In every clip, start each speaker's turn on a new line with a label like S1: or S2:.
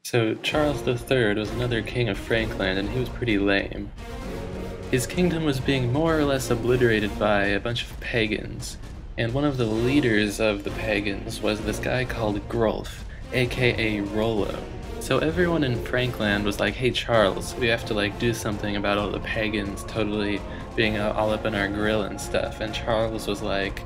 S1: So Charles III was another king of Frankland, and he was pretty lame. His kingdom was being more or less obliterated by a bunch of pagans, and one of the leaders of the pagans was this guy called Grolf, a.k.a. Rollo. So everyone in Frankland was like, hey Charles, we have to do something about all the pagans totally being all up in our grill and stuff, and Charles was like,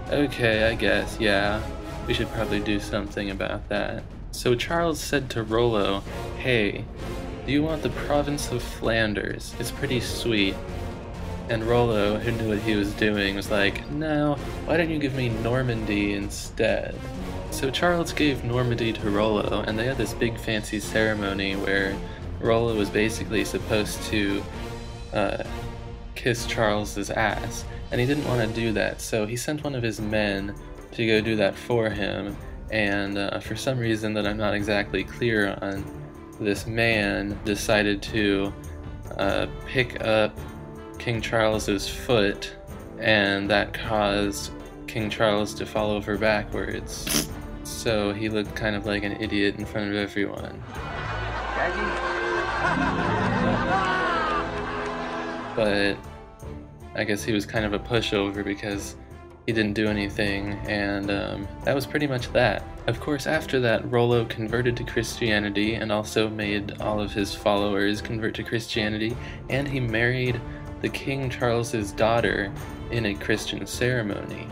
S1: okay, I guess, yeah, we should probably do something about that. So Charles said to Rollo, hey, do you want the province of Flanders? It's pretty sweet. And Rollo, who knew what he was doing, was like, no, why don't you give me Normandy instead? So Charles gave Normandy to Rollo, and they had this big fancy ceremony where Rollo was basically supposed to kiss Charles's ass, and he didn't want to do that, so he sent one of his men to go do that for him, and for some reason that I'm not exactly clear on, this man decided to pick up King Charles's foot, and that caused King Charles to fall over backwards. So he looked kind of like an idiot in front of everyone. But I guess he was kind of a pushover because he didn't do anything, and that was pretty much that. Of course, after that, Rollo converted to Christianity and also made all of his followers convert to Christianity, and he married the King Charles's daughter in a Christian ceremony,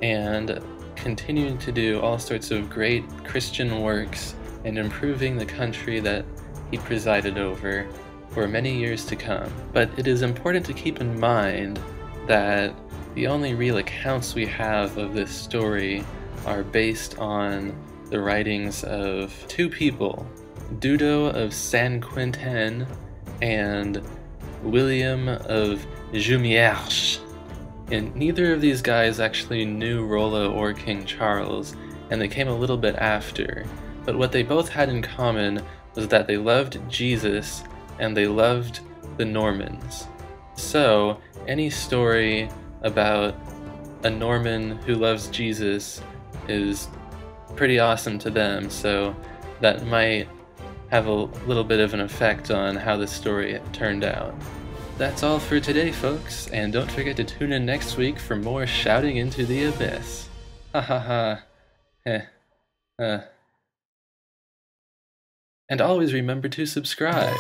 S1: and continued to do all sorts of great Christian works and improving the country that he presided over for many years to come. But it is important to keep in mind that the only real accounts we have of this story are based on the writings of two people, Dudo of Saint Quentin and William of Jumieres. And neither of these guys actually knew Rollo or King Charles, and they came a little bit after. But what they both had in common was that they loved Jesus and they loved the Normans. So, any story about a Norman who loves Jesus is pretty awesome to them, so that might have a little bit of an effect on how the story turned out. That's all for today, folks, and don't forget to tune in next week for more Shouting into the Abyss. Ha ha ha. And always remember to subscribe.